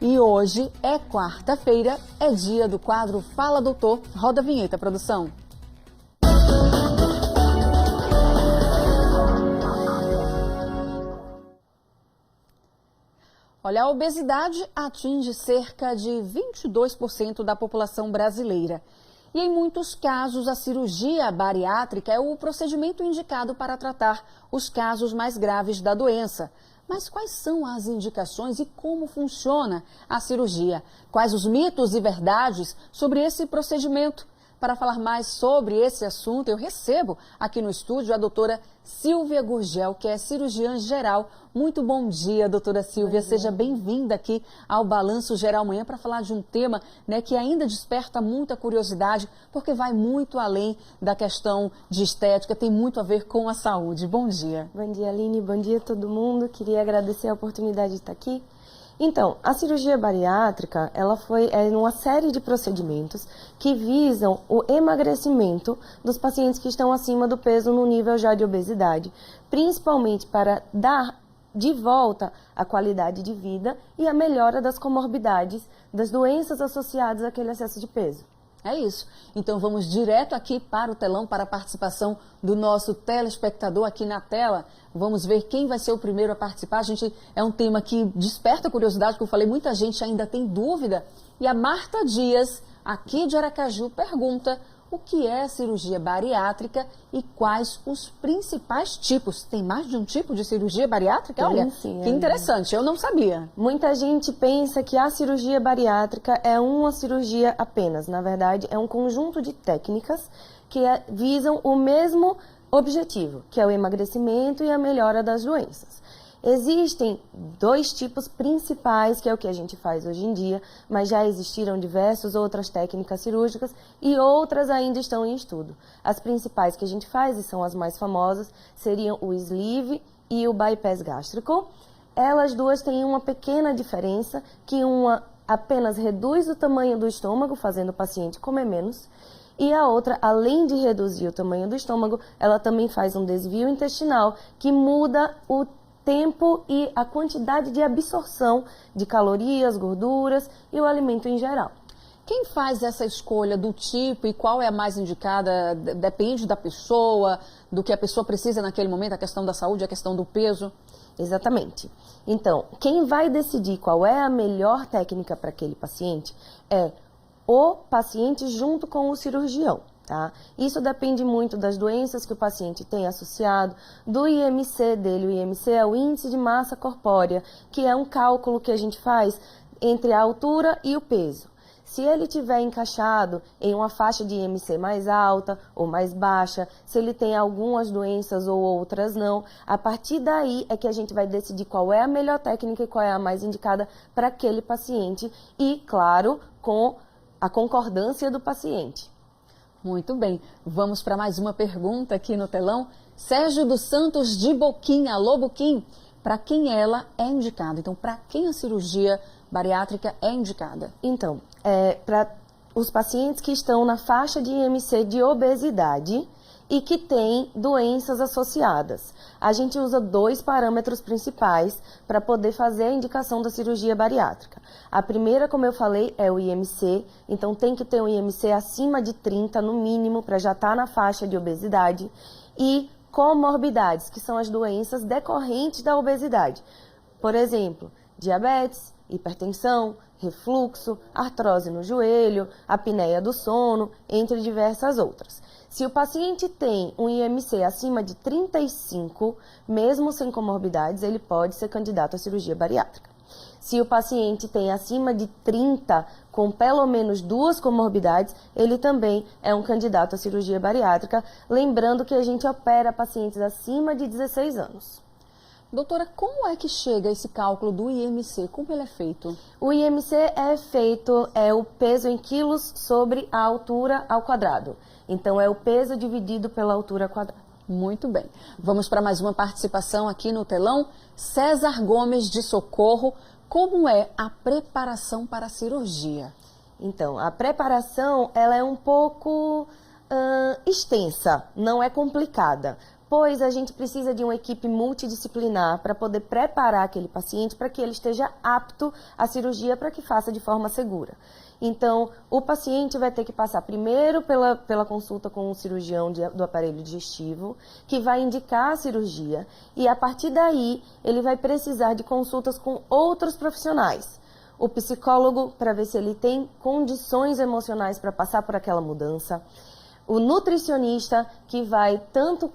E hoje é quarta-feira, é dia do quadro Fala Doutor. Roda a vinheta, produção. Olha, a obesidade atinge cerca de 22% da população brasileira. E em muitos casos, a cirurgia bariátrica é o procedimento indicado para tratar os casos mais graves da doença. Mas quais são as indicações e como funciona a cirurgia? Quais os mitos e verdades sobre esse procedimento? Para falar mais sobre esse assunto, eu recebo aqui no estúdio a doutora Silvia Gurgel, que é cirurgiã geral. Muito bom dia, doutora Silvia. Seja bem-vinda aqui ao Balanço Geral Manhã para falar de um tema, que ainda desperta muita curiosidade, porque vai muito além da questão de estética, tem muito a ver com a saúde. Bom dia. Bom dia, Aline. Bom dia a todo mundo. Queria agradecer a oportunidade de estar aqui. Então, a cirurgia bariátrica, ela é uma série de procedimentos que visam o emagrecimento dos pacientes que estão acima do peso no nível já de obesidade, principalmente para dar de volta a qualidade de vida e a melhora das comorbidades, das doenças associadas àquele excesso de peso. É isso. Então vamos direto aqui para o telão, para a participação do nosso telespectador aqui na tela. Vamos ver quem vai ser o primeiro a participar. É um tema que desperta curiosidade, como eu falei, muita gente ainda tem dúvida. E a Marta Dias, aqui de Aracaju, pergunta o que é cirurgia bariátrica e quais os principais tipos. Tem mais de um tipo de cirurgia bariátrica? Olha, sim, que interessante, eu não sabia. Muita gente pensa que a cirurgia bariátrica é uma cirurgia apenas. Na verdade, é um conjunto de técnicas que visam o mesmo objetivo, que é o emagrecimento e a melhora das doenças. Existem dois tipos principais, que é o que a gente faz hoje em dia, mas já existiram diversas outras técnicas cirúrgicas e outras ainda estão em estudo. As principais que a gente faz, e são as mais famosas, seriam o sleeve e o bypass gástrico. Elas duas têm uma pequena diferença, que uma apenas reduz o tamanho do estômago, fazendo o paciente comer menos, e a outra, além de reduzir o tamanho do estômago, ela também faz um desvio intestinal, que muda o tempo e a quantidade de absorção de calorias, gorduras e o alimento em geral. Quem faz essa escolha do tipo e qual é a mais indicada? Depende da pessoa, do que a pessoa precisa naquele momento, a questão da saúde, a questão do peso? Exatamente. Então, quem vai decidir qual é a melhor técnica para aquele paciente é o paciente junto com o cirurgião. Tá? Isso depende muito das doenças que o paciente tem associado, do IMC dele. O IMC é o índice de massa corpórea, que é um cálculo que a gente faz entre a altura e o peso. Se ele tiver encaixado em uma faixa de IMC mais alta ou mais baixa, se ele tem algumas doenças ou outras não, a partir daí é que a gente vai decidir qual é a melhor técnica e qual é a mais indicada para aquele paciente e, claro, com a concordância do paciente. Muito bem, vamos para mais uma pergunta aqui no telão. Sérgio dos Santos de Boquim, alô Boquim, para quem ela é indicada? Então, para quem a cirurgia bariátrica é indicada? Então, para os pacientes que estão na faixa de IMC de obesidade e que têm doenças associadas. A gente usa dois parâmetros principais para poder fazer a indicação da cirurgia bariátrica. A primeira, como eu falei, é o IMC, então tem que ter um IMC acima de 30 no mínimo para já estar na faixa de obesidade. E comorbidades, que são as doenças decorrentes da obesidade. Por exemplo, diabetes, hipertensão, refluxo, artrose no joelho, apneia do sono, entre diversas outras. Se o paciente tem um IMC acima de 35, mesmo sem comorbidades, ele pode ser candidato à cirurgia bariátrica. Se o paciente tem acima de 30, com pelo menos duas comorbidades, ele também é um candidato à cirurgia bariátrica, lembrando que a gente opera pacientes acima de 16 anos. Doutora, como é que chega esse cálculo do IMC? Como ele é feito? O IMC é o peso em quilos sobre a altura ao quadrado. Então, é o peso dividido pela altura ao quadrado. Muito bem. Vamos para mais uma participação aqui no telão. César Gomes de Socorro. Como é a preparação para a cirurgia? Então, a preparação ela é um pouco extensa, não é complicada. pois a gente precisa de uma equipe multidisciplinar para poder preparar aquele paciente para que ele esteja apto à cirurgia para que faça de forma segura. Então, o paciente vai ter que passar primeiro pela consulta com o cirurgião do aparelho digestivo, que vai indicar a cirurgia, e a partir daí ele vai precisar de consultas com outros profissionais. O psicólogo, para ver se ele tem condições emocionais para passar por aquela mudança. O nutricionista, que vai tanto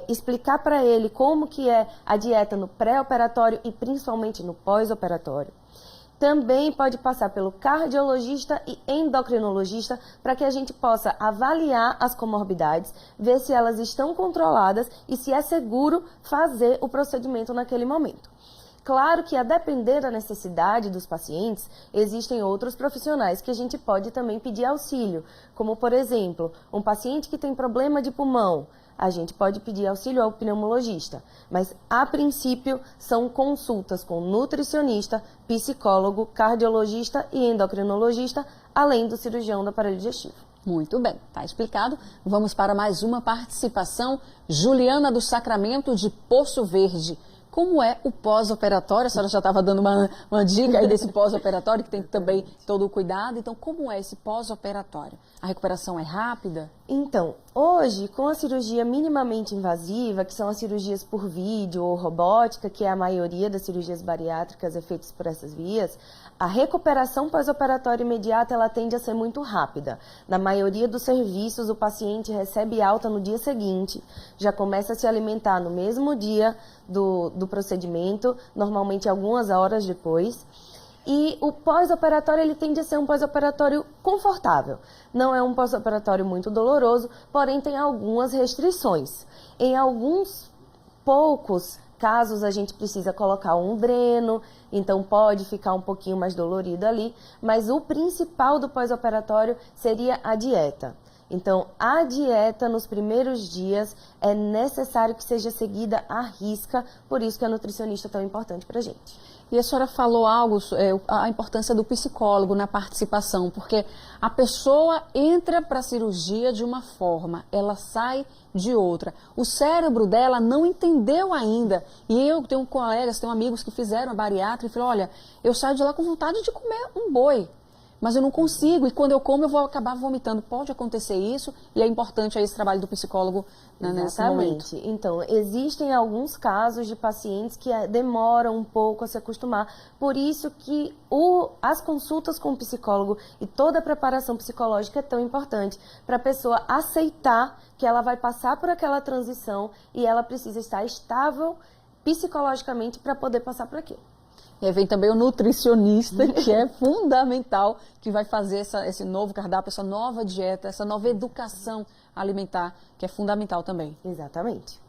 explicar para ele como que é a dieta no pré-operatório e principalmente no pós-operatório. Também pode passar pelo cardiologista e endocrinologista para que a gente possa avaliar as comorbidades, ver se elas estão controladas e se é seguro fazer o procedimento naquele momento. Claro que, a depender da necessidade dos pacientes, existem outros profissionais que a gente pode também pedir auxílio, como, por exemplo, um paciente que tem problema de pulmão, a gente pode pedir auxílio ao pneumologista, mas, a princípio, são consultas com nutricionista, psicólogo, cardiologista e endocrinologista, além do cirurgião do aparelho digestivo. Muito bem, está explicado. Vamos para mais uma participação. Juliana do Sacramento de Poço Verde. Como é o pós-operatório? A senhora já estava dando uma dica aí desse pós-operatório, que tem também todo o cuidado. Então, como é esse pós-operatório? A recuperação é rápida? Então, hoje, com a cirurgia minimamente invasiva, que são as cirurgias por vídeo ou robótica, que é a maioria das cirurgias bariátricas feitas por essas vias, a recuperação pós-operatória imediata ela tende a ser muito rápida. Na maioria dos serviços, o paciente recebe alta no dia seguinte, já começa a se alimentar no mesmo dia do procedimento, normalmente algumas horas depois. E o pós-operatório ele tende a ser um pós-operatório confortável. Não é um pós-operatório muito doloroso, porém tem algumas restrições. Em alguns poucos casos a gente precisa colocar um dreno, então pode ficar um pouquinho mais dolorido ali, mas o principal do pós-operatório seria a dieta. Então, a dieta nos primeiros dias é necessário que seja seguida à risca, por isso que a nutricionista é tão importante para a gente. E a senhora falou algo, a importância do psicólogo na participação, porque a pessoa entra para a cirurgia de uma forma, ela sai de outra. O cérebro dela não entendeu ainda. E eu tenho colegas, tenho amigos que fizeram a bariátrica e falaram, olha, eu saio de lá com vontade de comer um boi, mas eu não consigo, e quando eu como eu vou acabar vomitando. Pode acontecer isso, e é importante aí esse trabalho do psicólogo, né, nesse momento. Exatamente. Então, existem alguns casos de pacientes que demoram um pouco a se acostumar, por isso que as consultas com o psicólogo e toda a preparação psicológica é tão importante, para a pessoa aceitar que ela vai passar por aquela transição e ela precisa estar estável psicologicamente para poder passar por aquilo. E aí vem também o nutricionista, que é fundamental, que vai fazer esse novo cardápio, essa nova dieta, essa nova educação alimentar, que é fundamental também. Exatamente.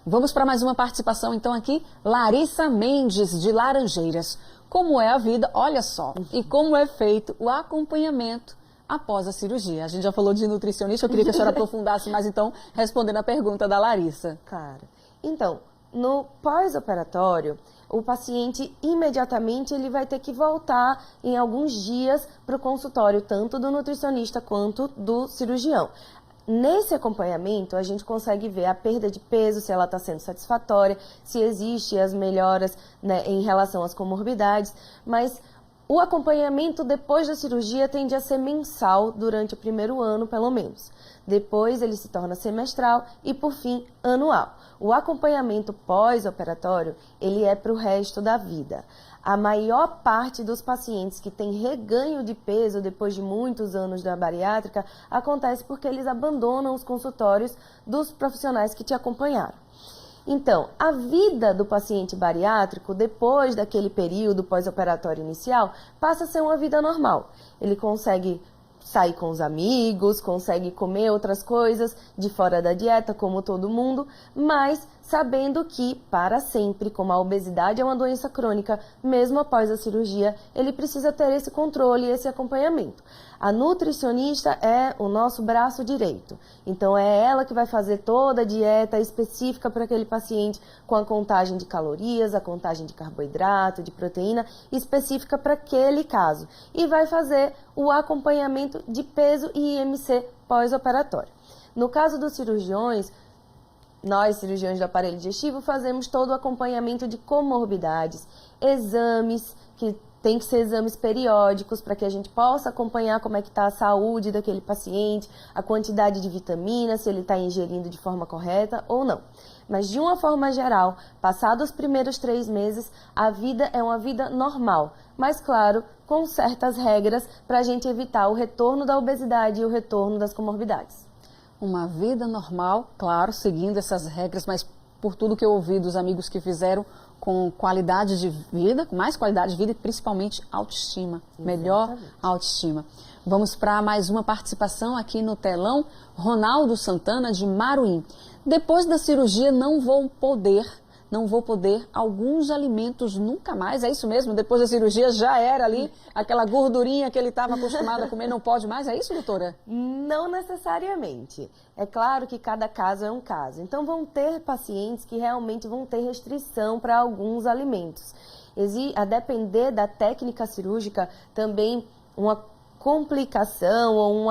Vamos para mais uma participação, então, aqui. Larissa Mendes, de Laranjeiras. Como é a vida, olha só, e como é feito o acompanhamento após a cirurgia. A gente já falou de nutricionista, eu queria que a senhora aprofundasse mais, então, respondendo a pergunta da Larissa. Claro. Então, no pós-operatório, o paciente imediatamente ele vai ter que voltar em alguns dias para o consultório, tanto do nutricionista quanto do cirurgião. Nesse acompanhamento, a gente consegue ver a perda de peso, se ela está sendo satisfatória, se existem as melhoras, né, em relação às comorbidades, mas o acompanhamento depois da cirurgia tende a ser mensal durante o primeiro ano, pelo menos. Depois ele se torna semestral e, por fim, anual. O acompanhamento pós-operatório, ele é para o resto da vida. A maior parte dos pacientes que tem reganho de peso depois de muitos anos da bariátrica acontece porque eles abandonam os consultórios dos profissionais que te acompanharam. Então, a vida do paciente bariátrico, depois daquele período pós-operatório inicial, passa a ser uma vida normal. Ele consegue sair com os amigos, consegue comer outras coisas de fora da dieta, como todo mundo, mas sabendo que, para sempre, como a obesidade é uma doença crônica, mesmo após a cirurgia, ele precisa ter esse controle e esse acompanhamento. A nutricionista é o nosso braço direito, então é ela que vai fazer toda a dieta específica para aquele paciente, com a contagem de calorias, a contagem de carboidrato, de proteína, específica para aquele caso, e vai fazer o acompanhamento de peso e IMC pós-operatório. No caso dos cirurgiões, nós, cirurgiões do aparelho digestivo, fazemos todo o acompanhamento de comorbidades, exames, que tem que ser exames periódicos para que a gente possa acompanhar como é que está a saúde daquele paciente, a quantidade de vitaminas, se ele está ingerindo de forma correta ou não. Mas de uma forma geral, passados os primeiros 3 meses, a vida é uma vida normal, mas claro, com certas regras para a gente evitar o retorno da obesidade e o retorno das comorbidades. Uma vida normal, claro, seguindo essas regras, mas por tudo que eu ouvi dos amigos que fizeram, com qualidade de vida, com mais qualidade de vida e principalmente autoestima, melhor autoestima. Vamos para mais uma participação aqui no telão. Ronaldo Santana, de Maruim. Depois da cirurgia não vou poder alguns alimentos nunca mais, é isso mesmo? Depois da cirurgia já era ali aquela gordurinha que ele estava acostumado a comer, não pode mais, é isso, doutora? Não necessariamente. É claro que cada caso é um caso. Então vão ter pacientes que realmente vão ter restrição para alguns alimentos. A depender da técnica cirúrgica, também uma complicação ou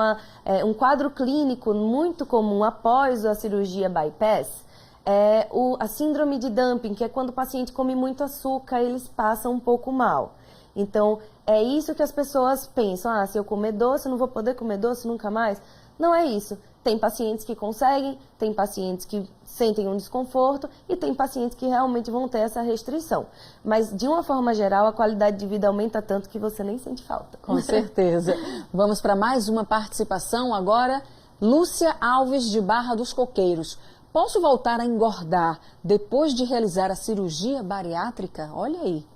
um quadro clínico muito comum após a cirurgia bypass, é a síndrome de dumping, que é quando o paciente come muito açúcar, eles passam um pouco mal. Então, é isso que as pessoas pensam, se eu comer doce, eu não vou poder comer doce nunca mais. Não é isso. Tem pacientes que conseguem, tem pacientes que sentem um desconforto e tem pacientes que realmente vão ter essa restrição. Mas, de uma forma geral, a qualidade de vida aumenta tanto que você nem sente falta. Com certeza. Vamos para mais uma participação agora. Lúcia Alves, de Barra dos Coqueiros. Posso voltar a engordar depois de realizar a cirurgia bariátrica? Olha aí.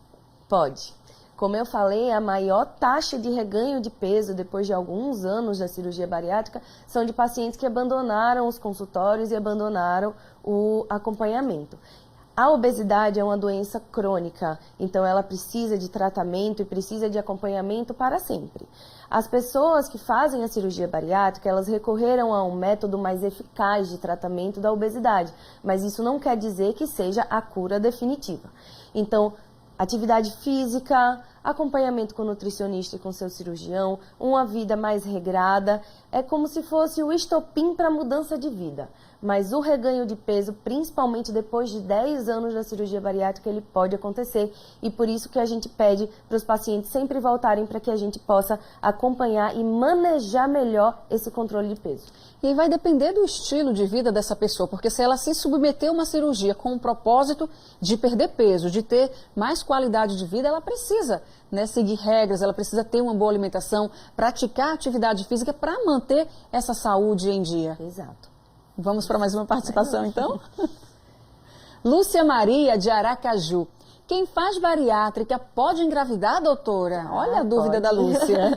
Pode. Como eu falei, a maior taxa de reganho de peso depois de alguns anos da cirurgia bariátrica são de pacientes que abandonaram os consultórios e abandonaram o acompanhamento. A obesidade é uma doença crônica, então ela precisa de tratamento e precisa de acompanhamento para sempre. As pessoas que fazem a cirurgia bariátrica, elas recorreram a um método mais eficaz de tratamento da obesidade, mas isso não quer dizer que seja a cura definitiva. Então, atividade física, acompanhamento com o nutricionista e com seu cirurgião, uma vida mais regrada, é como se fosse o estopim para a mudança de vida. Mas o reganho de peso, principalmente depois de 10 anos da cirurgia bariátrica, ele pode acontecer. E por isso que a gente pede para os pacientes sempre voltarem para que a gente possa acompanhar e manejar melhor esse controle de peso. E vai depender do estilo de vida dessa pessoa, porque se ela se submeter a uma cirurgia com o propósito de perder peso, de ter mais qualidade de vida, ela precisa seguir regras, ela precisa ter uma boa alimentação, praticar atividade física para manter essa saúde em dia. Exato. Vamos para mais uma participação, então? Lúcia Maria, de Aracaju. Quem faz bariátrica pode engravidar, doutora? Olha a dúvida da Lúcia.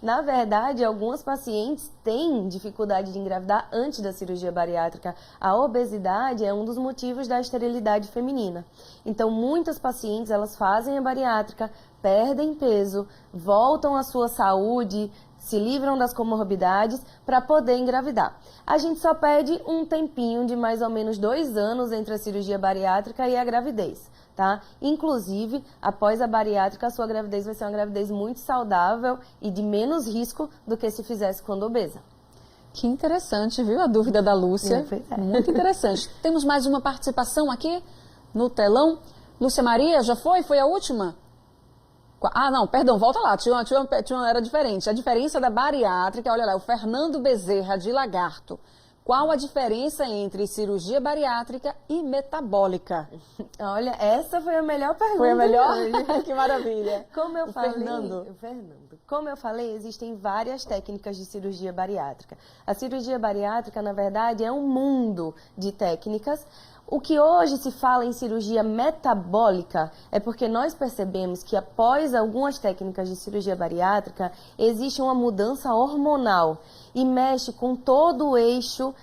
Na verdade, algumas pacientes têm dificuldade de engravidar antes da cirurgia bariátrica. A obesidade é um dos motivos da esterilidade feminina. Então, muitas pacientes, elas fazem a bariátrica, perdem peso, voltam à sua saúde, se livram das comorbidades para poder engravidar. A gente só pede um tempinho de mais ou menos 2 anos entre a cirurgia bariátrica e a gravidez, tá? Inclusive, após a bariátrica, a sua gravidez vai ser uma gravidez muito saudável e de menos risco do que se fizesse quando obesa. Que interessante, viu? A dúvida da Lúcia. Muito interessante. Temos mais uma participação aqui no telão. Lúcia Maria, já foi? Foi a última? Ah, não, perdão, volta lá, era diferente. A diferença da bariátrica, olha lá, o Fernando Bezerra, de Lagarto. Qual a diferença entre cirurgia bariátrica e metabólica? Olha, essa foi a melhor pergunta. Foi a melhor? Que maravilha. Como eu falei, como eu falei, existem várias técnicas de cirurgia bariátrica. A cirurgia bariátrica, na verdade, é um mundo de técnicas. O que hoje se fala em cirurgia metabólica é porque nós percebemos que após algumas técnicas de cirurgia bariátrica, existe uma mudança hormonal e mexe com todo o eixo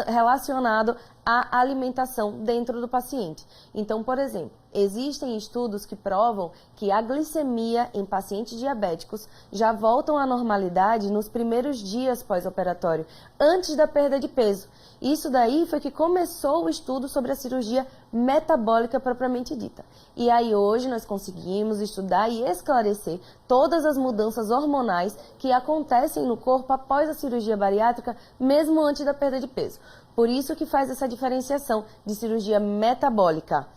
relacionado à alimentação dentro do paciente. Então, por exemplo, existem estudos que provam que a glicemia em pacientes diabéticos já voltam à normalidade nos primeiros dias pós-operatório, antes da perda de peso. Isso daí foi que começou o estudo sobre a cirurgia metabólica propriamente dita. E aí hoje nós conseguimos estudar e esclarecer todas as mudanças hormonais que acontecem no corpo após a cirurgia bariátrica, mesmo antes da perda de peso. Por isso que faz essa diferenciação de cirurgia metabólica.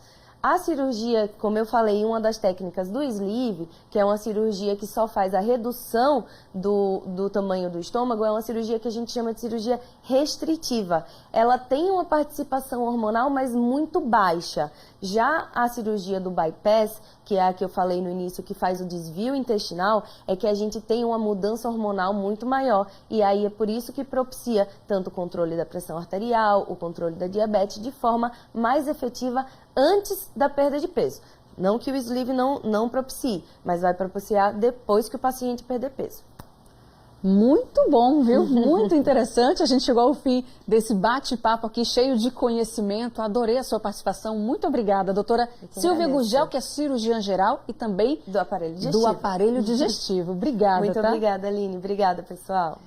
A cirurgia, como eu falei, uma das técnicas do sleeve, que é uma cirurgia que só faz a redução do tamanho do estômago, é uma cirurgia que a gente chama de cirurgia restritiva. Ela tem uma participação hormonal, mas muito baixa. Já a cirurgia do bypass, que é a que eu falei no início, que faz o desvio intestinal, é que a gente tem uma mudança hormonal muito maior. E aí é por isso que propicia tanto o controle da pressão arterial, o controle da diabetes, de forma mais efetiva antes da perda de peso. Não que o sleeve não propicie, mas vai propiciar depois que o paciente perder peso. Muito bom, viu? Muito interessante. A gente chegou ao fim desse bate-papo aqui, cheio de conhecimento. Adorei a sua participação. Muito obrigada, doutora Silvia Gurgel, que é cirurgiã geral e também do aparelho digestivo. Obrigada, Muito obrigada, Aline. Obrigada, pessoal.